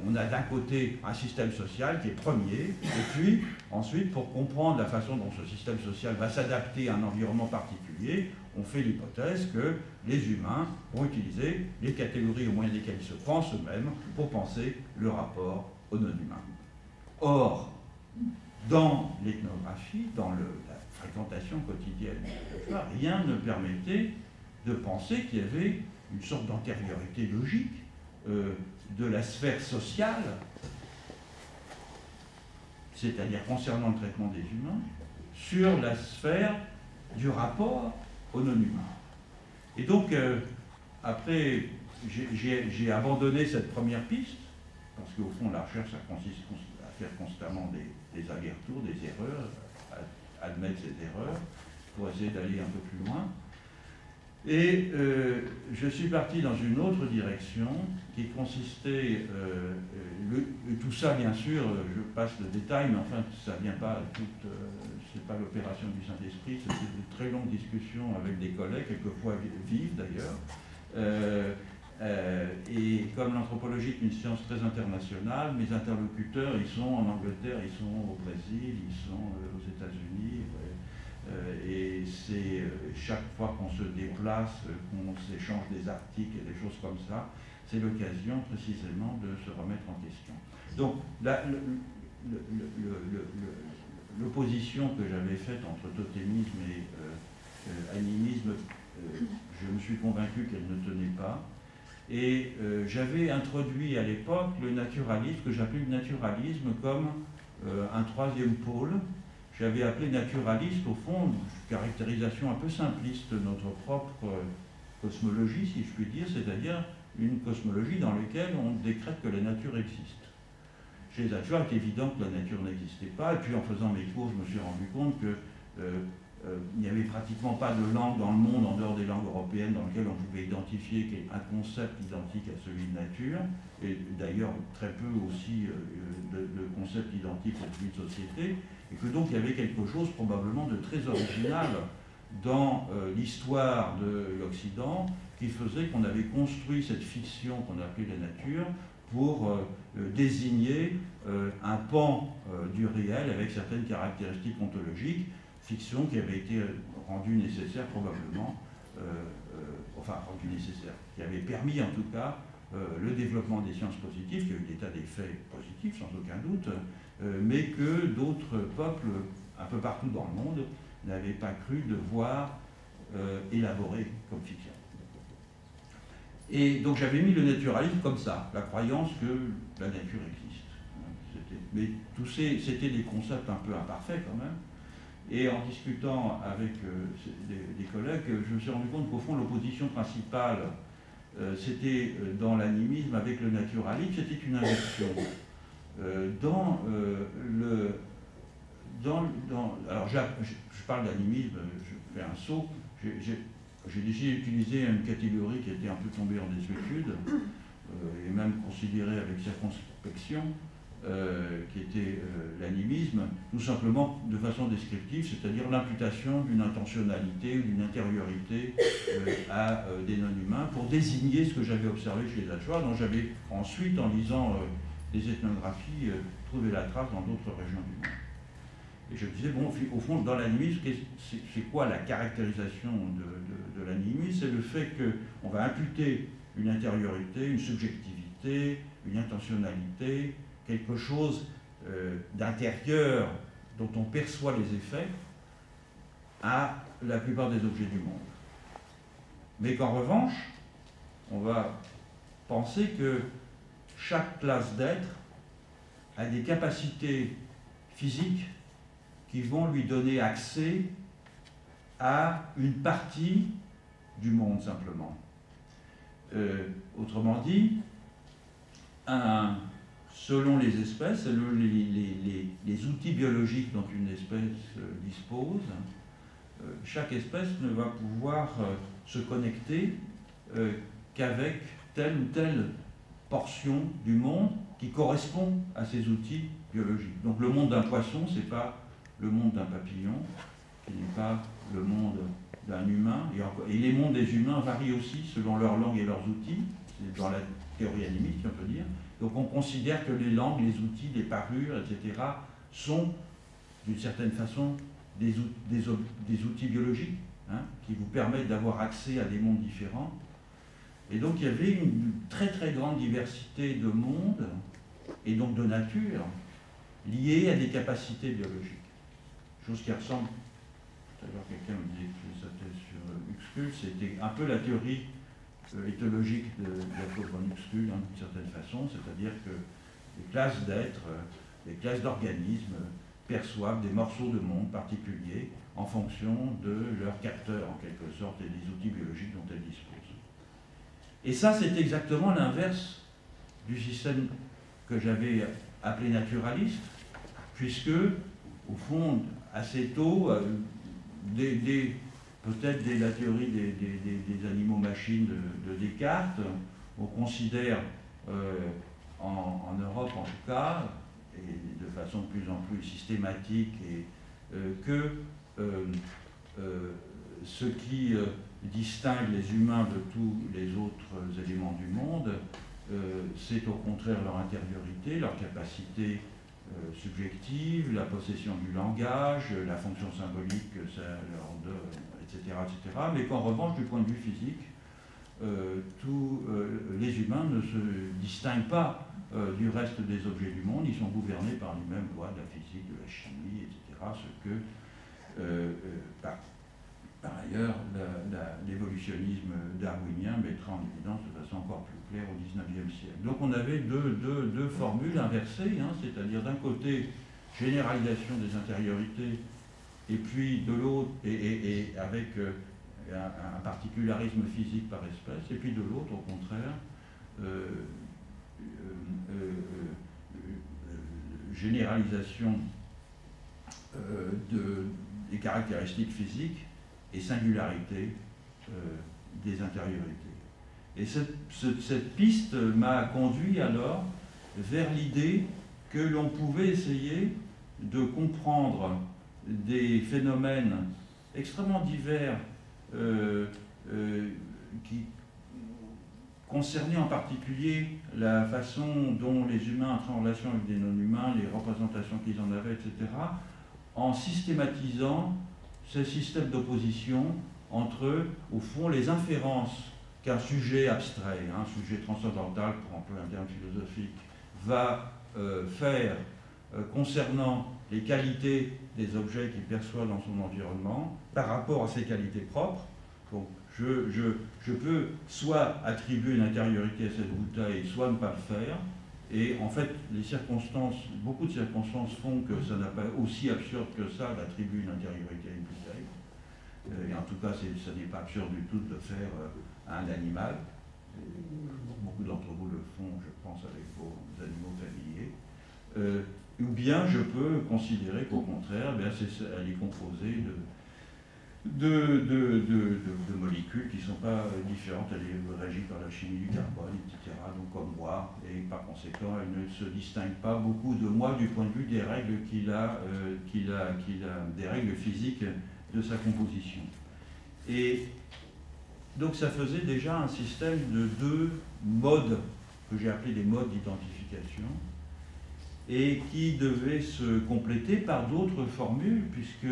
on a d'un côté un système social qui est premier, et puis ensuite, pour comprendre la façon dont ce système social va s'adapter à un environnement particulier, on fait l'hypothèse que les humains vont utiliser les catégories au moyen desquelles ils se pensent eux-mêmes pour penser le rapport au non-humain. Or, dans l'ethnographie, dans la fréquentation quotidienne, rien ne permettait de penser qu'il y avait une sorte d'antériorité logique de la sphère sociale, c'est-à-dire concernant le traitement des humains, sur la sphère du rapport au non-humain. Et donc, après, j'ai abandonné cette première piste, parce qu'au fond, la recherche, ça consiste à faire constamment des allers-retours, des erreurs, à admettre ces erreurs, pour essayer d'aller un peu plus loin. Et je suis parti dans une autre direction qui consistait, tout ça bien sûr, je passe le détail, mais enfin ça vient pas c'est pas l'opération du Saint-Esprit, c'était de très longues discussions avec des collègues, quelquefois vives d'ailleurs. Et comme l'anthropologie est une science très internationale, mes interlocuteurs, ils sont en Angleterre, ils sont au Brésil, ils sont aux États-Unis. Et c'est chaque fois qu'on se déplace, qu'on s'échange des articles et des choses comme ça, c'est l'occasion précisément de se remettre en question. Donc l'opposition que j'avais faite entre totémisme et animisme, je me suis convaincu qu'elle ne tenait pas. Et j'avais introduit à l'époque le naturalisme, que j'appelais le naturalisme comme un troisième pôle. J'avais appelé naturaliste, au fond, une caractérisation un peu simpliste de notre propre cosmologie, si je puis dire, c'est-à-dire une cosmologie dans laquelle on décrète que la nature existe. Chez les naturels, il est évident que la nature n'existait pas, et puis en faisant mes cours, je me suis rendu compte que il n'y avait pratiquement pas de langue dans le monde, en dehors des langues européennes, dans lesquelles on pouvait identifier un concept identique à celui de nature, et d'ailleurs très peu aussi de concepts identiques à celui de société, et que donc il y avait quelque chose probablement de très original dans l'histoire de l'Occident, qui faisait qu'on avait construit cette fiction qu'on appelait la nature pour désigner un pan du réel avec certaines caractéristiques ontologiques, fiction qui avait été rendue nécessaire probablement, rendue nécessaire, qui avait permis en tout cas le développement des sciences positives, qui a eu des tas d'effets positifs sans aucun doute, mais que d'autres peuples, un peu partout dans le monde, n'avaient pas cru devoir élaborer comme fiction. Et donc j'avais mis le naturalisme comme ça, la croyance que la nature existe. Mais tous c'était des concepts un peu imparfaits quand même. Et en discutant avec des collègues, je me suis rendu compte qu'au fond, l'opposition principale, c'était dans l'animisme avec le naturalisme, c'était une inversion. Alors, je parle d'animisme, je fais un saut. J'ai décidé d'utiliser une catégorie qui était un peu tombée en désuétude, et même considérée avec circonspection, qui était l'animisme, tout simplement de façon descriptive, c'est-à-dire l'imputation d'une intentionnalité ou d'une intériorité à des non-humains pour désigner ce que j'avais observé chez les Achuar, dont j'avais ensuite, en lisant des ethnographies, trouvé la trace dans d'autres régions du monde. Et je me disais, bon, au fond, dans l'animisme, c'est quoi la caractérisation de l'animisme? C'est le fait qu'on va imputer une intériorité, une subjectivité, une intentionnalité, quelque chose d'intérieur dont on perçoit les effets à la plupart des objets du monde. Mais qu'en revanche, on va penser que chaque classe d'être a des capacités physiques qui vont lui donner accès à une partie du monde simplement. Autrement dit, selon les espèces, selon les outils biologiques dont une espèce dispose, chaque espèce ne va pouvoir se connecter qu'avec telle ou telle portion du monde qui correspond à ces outils biologiques. Donc le monde d'un poisson, ce n'est pas le monde d'un papillon, qui n'est pas le monde d'un humain. Et les mondes des humains varient aussi selon leur langue et leurs outils. C'est dans la théorie animique, on peut dire. Donc on considère que les langues, les outils, les parures, etc., sont d'une certaine façon des outils biologiques, hein, qui vous permettent d'avoir accès à des mondes différents. Et donc il y avait une très très grande diversité de mondes, et donc de nature, liée à des capacités biologiques. Chose qui ressemble, tout à l'heure quelqu'un me disait que ça était sur Uxküll, c'était un peu la théorie éthologique de Jacob von Uxküll, hein, d'une certaine façon, c'est-à-dire que les classes d'êtres, les classes d'organismes perçoivent des morceaux de monde particuliers en fonction de leurs capteurs, en quelque sorte, et des outils biologiques dont elles disposent. Et ça, c'est exactement l'inverse du système que j'avais appelé naturaliste, puisque, au fond, assez tôt, peut-être dès la théorie des animaux-machines de Descartes, on considère, en Europe en tout cas, et de façon de plus en plus systématique, que ce qui distingue les humains de tous les autres éléments du monde, c'est au contraire leur intériorité, leur capacité subjective, la possession du langage, la fonction symbolique que ça leur donne, etc., etc. Mais qu'en revanche, du point de vue physique, tous les humains ne se distinguent pas du reste des objets du monde, ils sont gouvernés par les mêmes lois de la physique, de la chimie, etc., ce que, par ailleurs, l'évolutionnisme darwinien mettra en évidence de façon encore plus claire au XIXe siècle. Donc on avait deux formules inversées, hein, c'est-à-dire d'un côté, généralisation des intériorités, et puis de l'autre, et avec un particularisme physique par espèce, et puis de l'autre, au contraire, généralisation des caractéristiques physiques et singularité des intériorités. Et cette piste m'a conduit alors vers l'idée que l'on pouvait essayer de comprendre des phénomènes extrêmement divers qui concernaient en particulier la façon dont les humains entraient en relation avec des non-humains, les représentations qu'ils en avaient, etc., en systématisant ce système d'opposition entre, au fond, les inférences qu'un sujet abstrait, un sujet transcendantal, pour employer un terme philosophique, va faire concernant les qualités des objets qu'il perçoit dans son environnement par rapport à ses qualités propres. Donc, je peux soit attribuer une intériorité à cette bouteille, soit ne pas le faire. Et en fait, les circonstances, beaucoup de circonstances font que ça n'a pas aussi absurde que ça d'attribuer une intériorité à une bouteille. Et en tout cas, ça n'est pas absurde du tout de le faire à un animal. Beaucoup d'entre vous le font, je pense, avec vos animaux familiers. Ou bien je peux considérer qu'au contraire, elle est composée de molécules qui ne sont pas différentes, elle est régie par la chimie du carbone, etc. Donc comme moi, et par conséquent, elle ne se distingue pas beaucoup de moi du point de vue des règles des règles physiques de sa composition. Et donc ça faisait déjà un système de 2 modes, que j'ai appelé des modes d'identification, et qui devaient se compléter par d'autres formules, puisque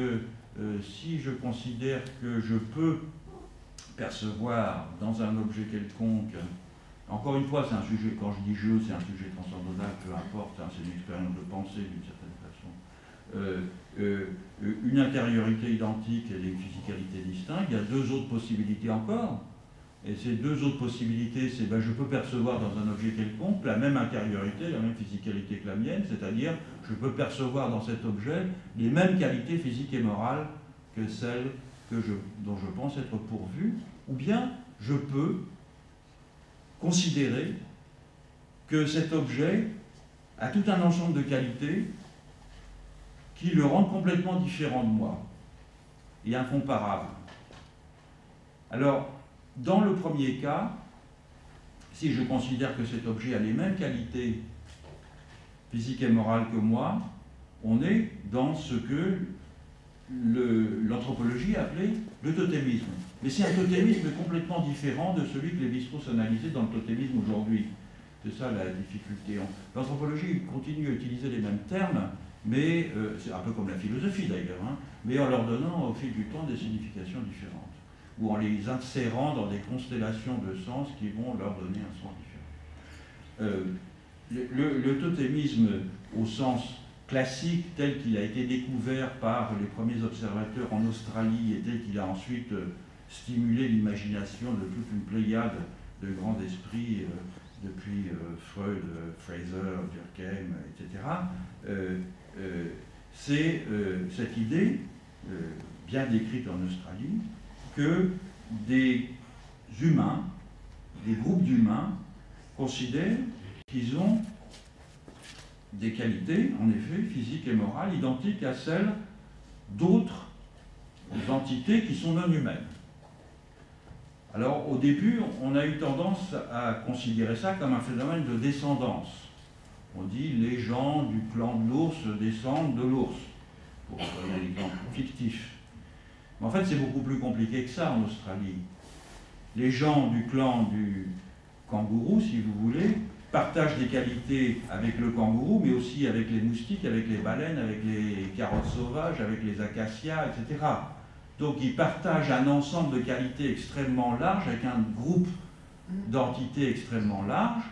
si je considère que je peux percevoir dans un objet quelconque, encore une fois, c'est un sujet, quand je dis je, c'est un sujet transcendantal, peu importe, hein, c'est une expérience de pensée d'une certaine façon, une intériorité identique et une physicalité distincte, il y a 2 autres possibilités encore. Et ces 2 autres possibilités, c'est je peux percevoir dans un objet quelconque la même intériorité, la même physicalité que la mienne, c'est-à-dire je peux percevoir dans cet objet les mêmes qualités physiques et morales que celles dont je pense être pourvu, ou bien je peux considérer que cet objet a tout un ensemble de qualités qui le rendent complètement différent de moi et incomparable. Alors, dans le premier cas, si je considère que cet objet a les mêmes qualités physiques et morales que moi, on est dans ce que l'anthropologie appelait le totémisme. Mais c'est un totémisme complètement différent de celui que Lévi-Strauss analysait dans le totémisme aujourd'hui. C'est ça la difficulté. L'anthropologie continue à utiliser les mêmes termes, mais c'est un peu comme la philosophie d'ailleurs, hein, mais en leur donnant au fil du temps des significations différentes, ou en les insérant dans des constellations de sens qui vont leur donner un sens différent. Le totémisme, au sens classique, tel qu'il a été découvert par les premiers observateurs en Australie et tel qu'il a ensuite stimulé l'imagination de toute une pléiade de grands esprits, depuis Freud, Fraser, Durkheim, etc., c'est cette idée, bien décrite en Australie, que des humains, des groupes d'humains, considèrent qu'ils ont des qualités, en effet, physiques et morales, identiques à celles d'autres entités qui sont non humaines. Alors, au début, on a eu tendance à considérer ça comme un phénomène de descendance. On dit les gens du clan de l'ours descendent de l'ours, pour donner un exemple fictif. Mais en fait, c'est beaucoup plus compliqué que ça en Australie. Les gens du clan du kangourou, si vous voulez, partagent des qualités avec le kangourou, mais aussi avec les moustiques, avec les baleines, avec les carottes sauvages, avec les acacias, etc. Donc ils partagent un ensemble de qualités extrêmement large, avec un groupe d'entités extrêmement large.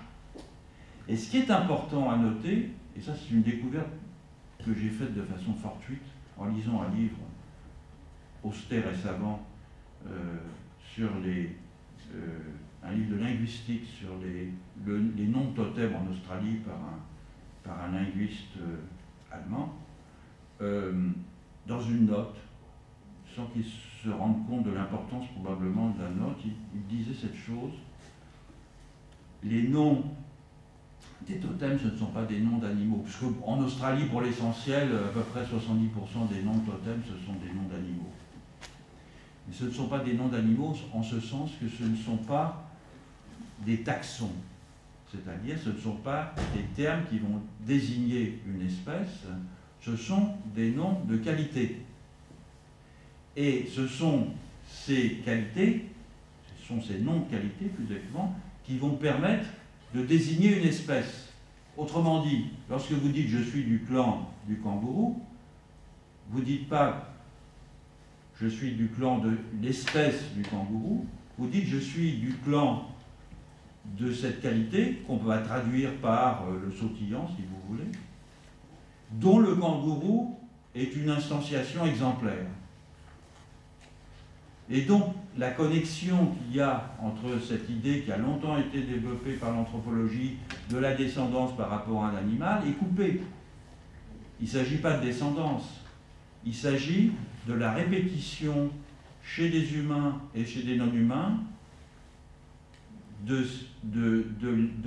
Et ce qui est important à noter, et ça c'est une découverte que j'ai faite de façon fortuite en lisant un livre austère et savant sur un livre de linguistique sur les noms de totems en Australie par un linguiste allemand, dans une note, sans qu'il se rende compte de l'importance probablement de la note, il disait cette chose: les noms des totems, ce ne sont pas des noms d'animaux, parce qu'en Australie, pour l'essentiel, à peu près 70% des noms de totems, ce sont des noms d'animaux. Mais ce ne sont pas des noms d'animaux en ce sens que ce ne sont pas des taxons, c'est-à-dire ce ne sont pas des termes qui vont désigner une espèce, ce sont des noms de qualité. Et ce sont ces qualités, ce sont ces noms de qualité plus exactement, qui vont permettre de désigner une espèce. Autrement dit, lorsque vous dites « je suis du clan du kangourou », vous ne dites pas « je suis du clan de l'espèce du kangourou », vous dites « je suis du clan de cette qualité », qu'on peut traduire par le sautillant, si vous voulez, dont le kangourou est une instantiation exemplaire. Et donc, la connexion qu'il y a entre cette idée qui a longtemps été développée par l'anthropologie de la descendance par rapport à un animal est coupée. Il ne s'agit pas de descendance, il s'agit de la répétition chez des humains et chez des non-humains de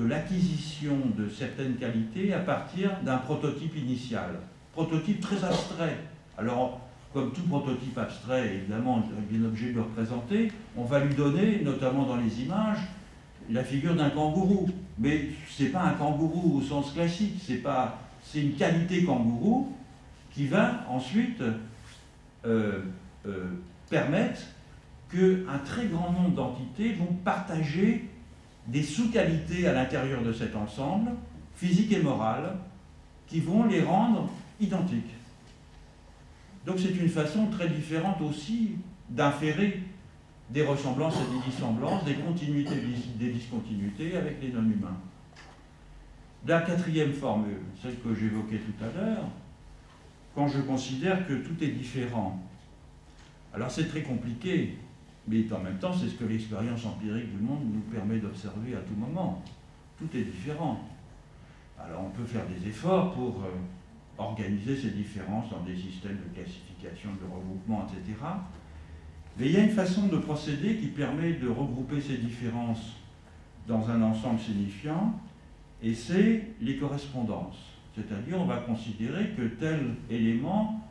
l'acquisition de certaines qualités à partir d'un prototype initial. Prototype très abstrait. Alors, comme tout prototype abstrait, évidemment, est bien obligé de le représenter, on va lui donner, notamment dans les images, la figure d'un kangourou. Mais ce n'est pas un kangourou au sens classique, c'est une qualité kangourou qui va ensuite permettre qu'un très grand nombre d'entités vont partager des sous-qualités à l'intérieur de cet ensemble, physiques et morales, qui vont les rendre identiques. Donc c'est une façon très différente aussi d'inférer des ressemblances et des dissemblances, des continuités et des discontinuités avec les non-humains. La quatrième formule, celle que j'évoquais tout à l'heure, quand je considère que tout est différent. Alors c'est très compliqué, mais en même temps c'est ce que l'expérience empirique du monde nous permet d'observer à tout moment. Tout est différent. Alors on peut faire des efforts pour organiser ces différences dans des systèmes de classification, de regroupement, etc. Mais il y a une façon de procéder qui permet de regrouper ces différences dans un ensemble signifiant, et c'est les correspondances. C'est-à-dire, on va considérer que tel élément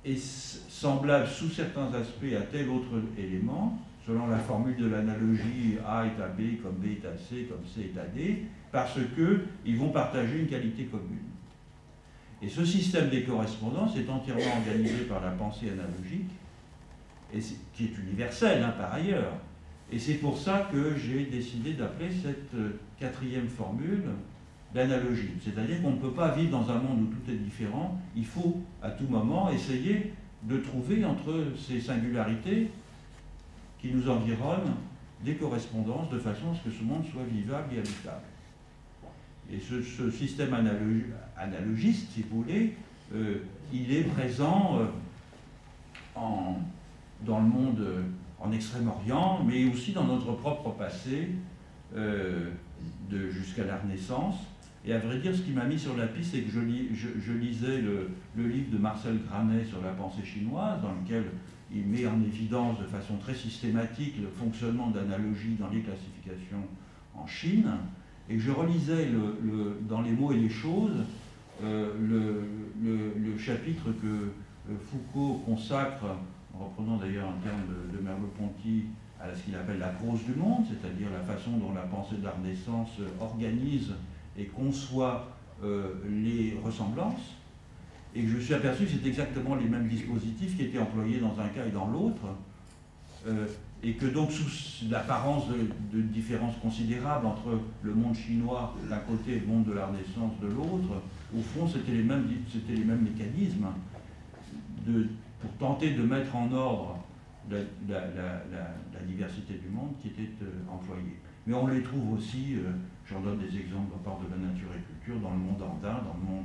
est semblable sous certains aspects à tel autre élément, selon la formule de l'analogie A est à B, comme B est à C, comme C est à D, parce qu'ils vont partager une qualité commune. Et ce système des correspondances est entièrement organisé par la pensée analogique, qui est universelle par ailleurs. Et c'est pour ça que j'ai décidé d'appeler cette quatrième formule l'analogie. C'est-à-dire qu'on ne peut pas vivre dans un monde où tout est différent, il faut à tout moment essayer de trouver entre ces singularités qui nous environnent des correspondances de façon à ce que ce monde soit vivable et habitable. Et ce système analogiste, si vous voulez, il est présent dans le monde en Extrême-Orient, mais aussi dans notre propre passé, jusqu'à la Renaissance. Et à vrai dire, ce qui m'a mis sur la piste, c'est que je lisais le livre de Marcel Granet sur la pensée chinoise, dans lequel il met en évidence de façon très systématique le fonctionnement d'analogie dans les classifications en Chine. Et je relisais dans Les mots et les choses le chapitre que Foucault consacre, en reprenant d'ailleurs un terme de Merleau-Ponty, à ce qu'il appelle la prose du monde, c'est-à-dire la façon dont la pensée de la Renaissance organise et conçoit les ressemblances, et que je me suis aperçu que c'était exactement les mêmes dispositifs qui étaient employés dans un cas et dans l'autre, et que donc sous l'apparence de différences considérables entre le monde chinois d'un côté et le monde de la Renaissance de l'autre, au fond c'était les mêmes mécanismes pour tenter de mettre en ordre la diversité du monde qui était employée. Mais on les trouve aussi, j'en donne des exemples à part de la nature et culture, dans le monde andin, dans le monde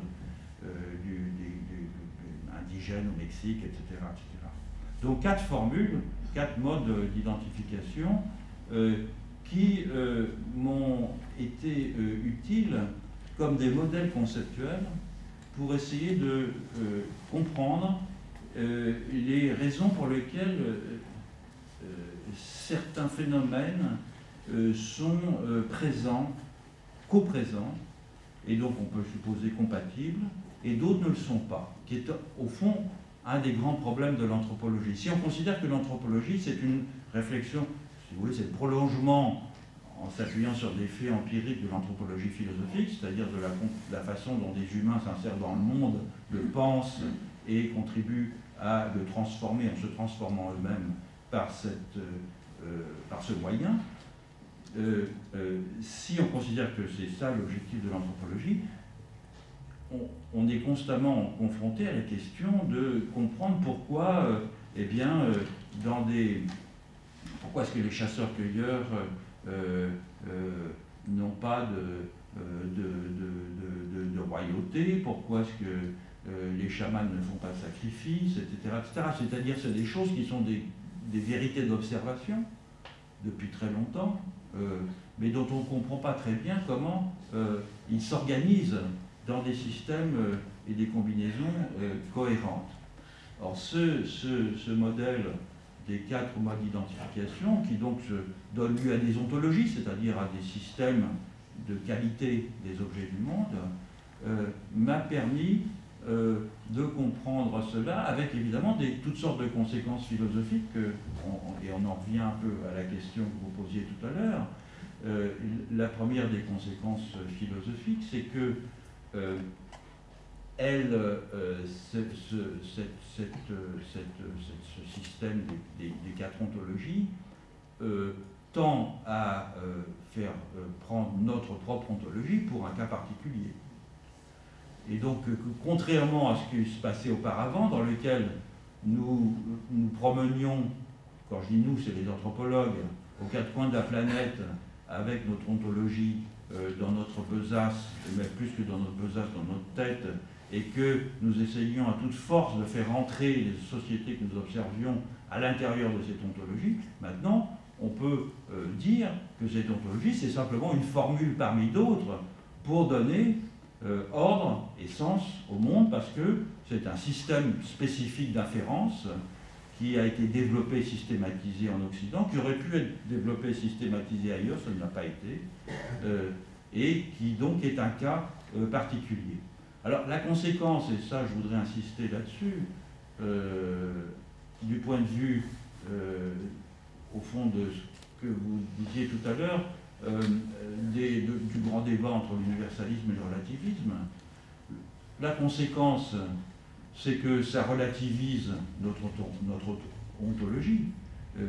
indigène au Mexique, etc., etc. Donc 4 formules, 4 modes d'identification qui m'ont été utiles comme des modèles conceptuels pour essayer de comprendre les raisons pour lesquelles certains phénomènes sont présents, coprésents, et donc on peut supposer compatibles, et d'autres ne le sont pas, qui est au fond un des grands problèmes de l'anthropologie. Si on considère que l'anthropologie, c'est une réflexion, si vous voulez, c'est le prolongement, en s'appuyant sur des faits empiriques de l'anthropologie philosophique, c'est-à-dire de la façon dont des humains s'insèrent dans le monde, le pensent et contribuent à le transformer en se transformant eux-mêmes par ce moyen. Si on considère que c'est ça l'objectif de l'anthropologie, on est constamment confronté à la question de comprendre pourquoi, pourquoi est-ce que les chasseurs-cueilleurs n'ont pas de royauté, pourquoi est-ce que les chamans ne font pas de sacrifices, etc., etc. C'est-à-dire c'est des choses qui sont des vérités d'observation depuis très longtemps, mais dont on ne comprend pas très bien comment ils s'organisent dans des systèmes et des combinaisons cohérentes. Or, ce modèle des 4 modes d'identification, qui donc donne lieu à des ontologies, c'est-à-dire à des systèmes de qualité des objets du monde, m'a permis de comprendre cela, avec évidemment toutes sortes de conséquences philosophiques, et on en revient un peu à la question que vous posiez tout à l'heure. La première des conséquences philosophiques, c'est que ce système des quatre ontologies tend à faire prendre notre propre ontologie pour un cas particulier. Et donc, contrairement à ce qui se passait auparavant, dans lequel nous promenions, quand je dis nous, c'est les anthropologues, aux quatre coins de la planète, avec notre ontologie dans notre besace, mais plus que dans notre besace, dans notre tête, et que nous essayions à toute force de faire entrer les sociétés que nous observions à l'intérieur de cette ontologie. Maintenant, on peut dire que cette ontologie, c'est simplement une formule parmi d'autres pour donner ordre et sens au monde, parce que c'est un système spécifique d'inférence qui a été développé, systématisé en Occident, qui aurait pu être développé, systématisé ailleurs, ça ne l'a pas été, et qui donc est un cas particulier. Alors la conséquence, et ça je voudrais insister là-dessus, du point de vue, au fond, de ce que vous disiez tout à l'heure, du grand débat entre l'universalisme et le relativisme, la conséquence, c'est que ça relativise notre ontologie,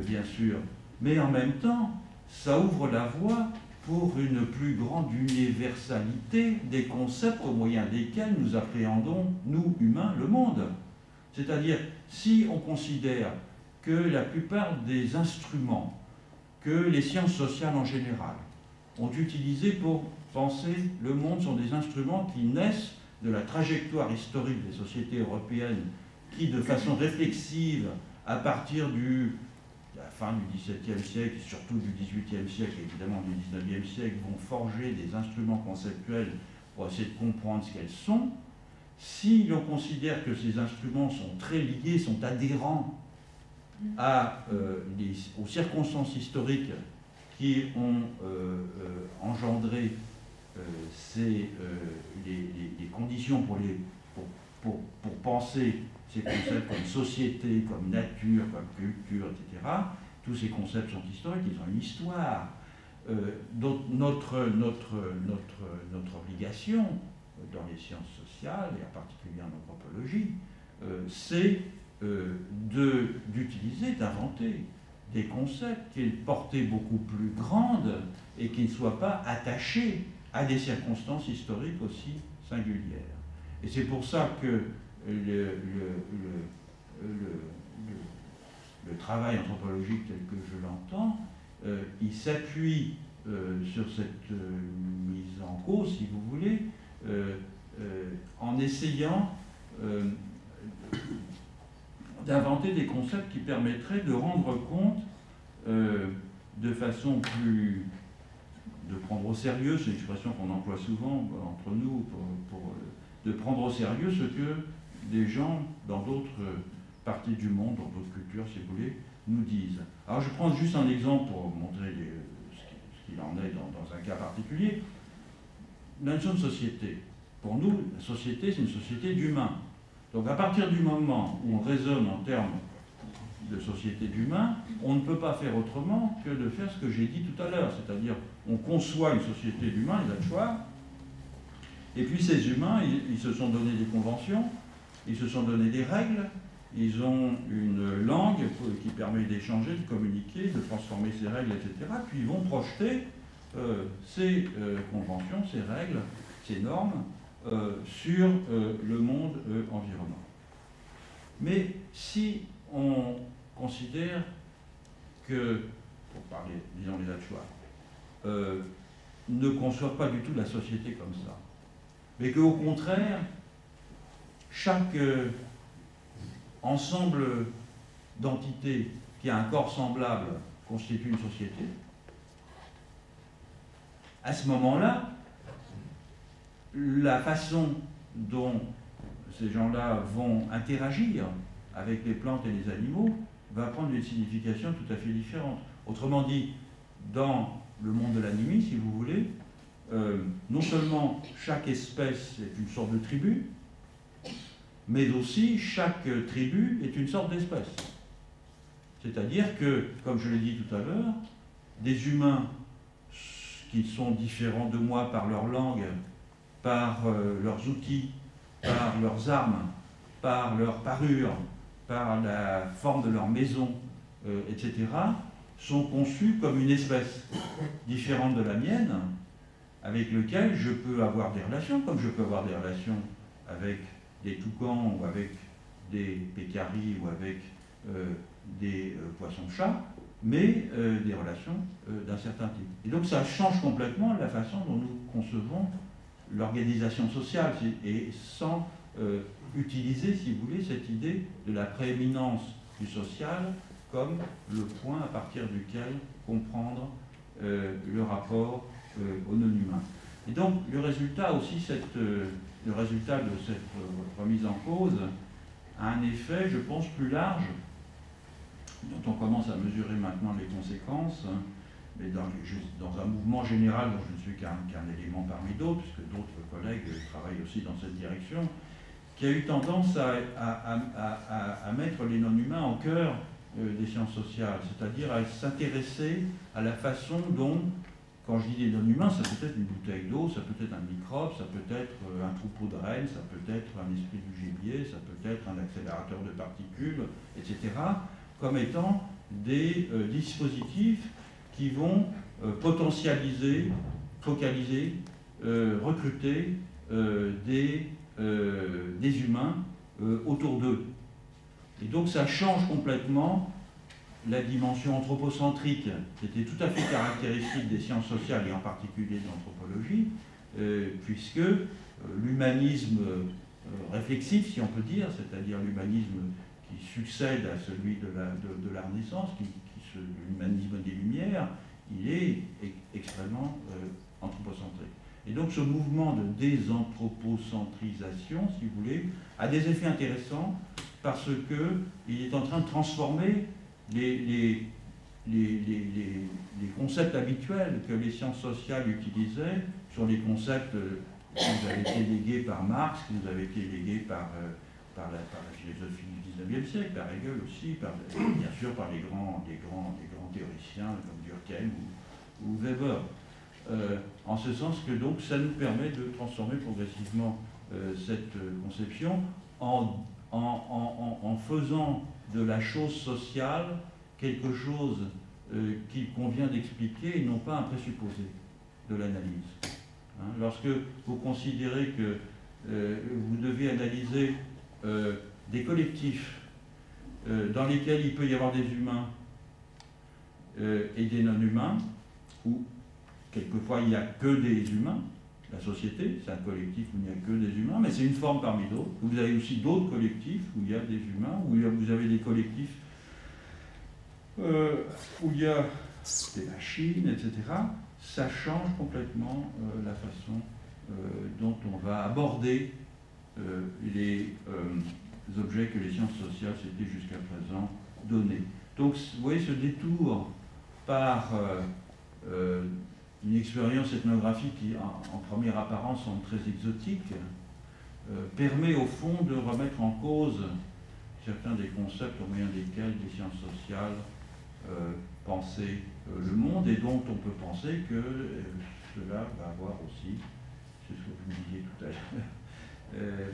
bien sûr, mais en même temps, ça ouvre la voie pour une plus grande universalité des concepts au moyen desquels nous appréhendons, nous, humains, le monde. C'est-à-dire, si on considère que la plupart des instruments que les sciences sociales en général ont utilisés pour penser le monde sont des instruments qui naissent de la trajectoire historique des sociétés européennes qui, de façon réflexive, à partir de la fin du XVIIe siècle, et surtout du XVIIIe siècle, et évidemment du XIXe siècle, vont forger des instruments conceptuels pour essayer de comprendre ce qu'elles sont. Si l'on considère que ces instruments sont très liés, sont adhérents aux circonstances historiques qui ont engendré les conditions pour penser ces concepts comme société, comme nature, comme culture, etc. Tous ces concepts sont historiques, ils ont une histoire. Donc notre obligation dans les sciences sociales, et en particulier en anthropologie, c'est d'utiliser, d'inventer des concepts qui aient une portée beaucoup plus grande et qui ne soient pas attachés à des circonstances historiques aussi singulières. Et c'est pour ça que le travail anthropologique tel que je l'entends, il s'appuie sur cette mise en cause, si vous voulez, en essayant d'inventer des concepts qui permettraient de rendre compte de façon plus... de prendre au sérieux, c'est une expression qu'on emploie souvent entre nous, de prendre au sérieux ce que des gens dans d'autres parties du monde, dans d'autres cultures, si vous voulez, nous disent. Alors je prends juste un exemple pour montrer ce qu'il en est dans un cas particulier. La notion de société. Pour nous, la société, c'est une société d'humains. Donc à partir du moment où on raisonne en termes de société d'humains, on ne peut pas faire autrement que de faire ce que j'ai dit tout à l'heure, c'est-à-dire on conçoit une société d'humains, les Hachois, et puis ces humains, ils se sont donné des conventions, ils se sont donné des règles, ils ont une langue qui permet d'échanger, de communiquer, de transformer ces règles, etc. Puis ils vont projeter ces conventions, ces règles, ces normes sur le monde environnant. Mais si on considère que, pour parler, disons les Hachois, ne conçoivent pas du tout la société comme ça, mais qu'au contraire, chaque ensemble d'entités qui a un corps semblable constitue une société, à ce moment-là, la façon dont ces gens-là vont interagir avec les plantes et les animaux va prendre une signification tout à fait différente. Autrement dit, dans le monde de l'animie, si vous voulez, non seulement chaque espèce est une sorte de tribu, mais aussi chaque tribu est une sorte d'espèce. C'est-à-dire que, comme je l'ai dit tout à l'heure, des humains qui sont différents de moi par leur langue, par leurs outils, par leurs armes, par leur parure, par la forme de leur maison, etc., sont conçus comme une espèce différente de la mienne, avec lequel je peux avoir des relations, comme je peux avoir des relations avec des toucans ou avec des pécaris ou avec des poissons-chats, mais des relations d'un certain type. Et donc ça change complètement la façon dont nous concevons l'organisation sociale, et sans utiliser, si vous voulez, cette idée de la prééminence du social comme le point à partir duquel comprendre le rapport au non-humain. Et donc le résultat aussi, le résultat de cette remise en cause a un effet, je pense, plus large, dont on commence à mesurer maintenant les conséquences, mais dans un mouvement général dont je ne suis qu'un élément parmi d'autres, puisque d'autres collègues travaillent aussi dans cette direction, qui a eu tendance à mettre les non-humains au cœur des sciences sociales, c'est-à-dire à s'intéresser à la façon dont, quand je dis des non-humains, ça peut être une bouteille d'eau, ça peut être un microbe, ça peut être un troupeau de rennes, ça peut être un esprit du gibier, ça peut être un accélérateur de particules, etc., comme étant des dispositifs qui vont potentialiser, focaliser, recruter des humains autour d'eux. Et donc ça change complètement la dimension anthropocentrique, qui était tout à fait caractéristique des sciences sociales et en particulier de l'anthropologie, puisque l'humanisme réflexif, si on peut dire, c'est-à-dire l'humanisme qui succède à celui de la Renaissance, l'humanisme des Lumières, il est extrêmement anthropocentrique. Et donc ce mouvement de désanthropocentrisation, si vous voulez, a des effets intéressants parce qu'il est en train de transformer les concepts habituels que les sciences sociales utilisaient sur les concepts qui nous avaient été légués par Marx, qui nous avaient été légués par la philosophie du XIXe siècle, par Hegel aussi, bien sûr par les grands théoriciens comme Durkheim ou Weber. En ce sens que donc ça nous permet de transformer progressivement cette conception en faisant de la chose sociale quelque chose qu'il convient d'expliquer et non pas un présupposé de l'analyse. Hein, lorsque vous considérez que vous devez analyser des collectifs dans lesquels il peut y avoir des humains et des non-humains, ou quelquefois il n'y a que des humains, la société, c'est un collectif où il n'y a que des humains, mais c'est une forme parmi d'autres. Vous avez aussi d'autres collectifs où il y a des humains, où vous avez des collectifs où il y a des machines, etc. Ça change complètement la façon dont on va aborder les objets que les sciences sociales s'étaient jusqu'à présent donnés. Donc, vous voyez, ce détour par une expérience ethnographique qui, en première apparence, semble très exotique, permet au fond de remettre en cause certains des concepts au moyen desquels les sciences sociales pensaient le monde, et dont on peut penser que cela va avoir aussi, c'est ce que vous me disiez tout à l'heure,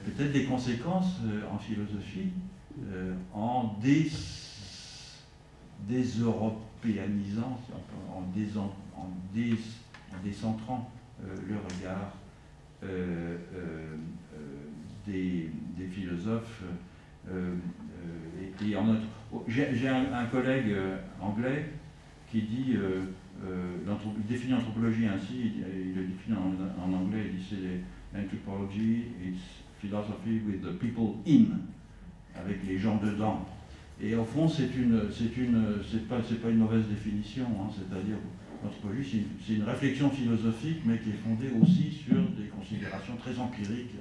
peut-être des conséquences en philosophie, en déseuropéanisant, en décentrant le regard des philosophes. J'ai un collègue anglais qui dit, il définit l'anthropologie ainsi, il le définit en anglais, il dit c'est anthropology, it's philosophy with the people in, avec les gens dedans. Et au fond, c'est pas une mauvaise définition, hein, c'est-à-dire l'anthropologie, c'est une réflexion philosophique, mais qui est fondée aussi sur des considérations très empiriques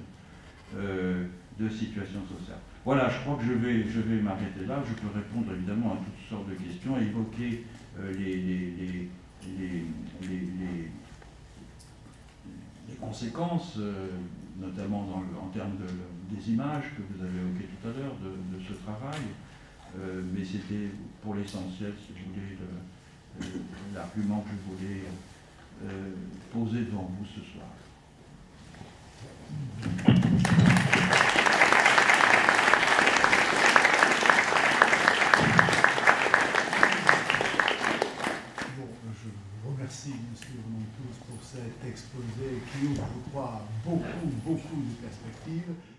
de situations sociales. Voilà, je crois que je vais m'arrêter là. Je peux répondre évidemment à toutes sortes de questions, et évoquer les conséquences, notamment en termes des images que vous avez évoquées tout à l'heure, de ce travail, mais c'était pour l'essentiel, si vous voulez, l'argument que je voulais poser devant vous ce soir. Merci bien sûr nous tous pour cet exposé qui ouvre, je crois, beaucoup de perspectives.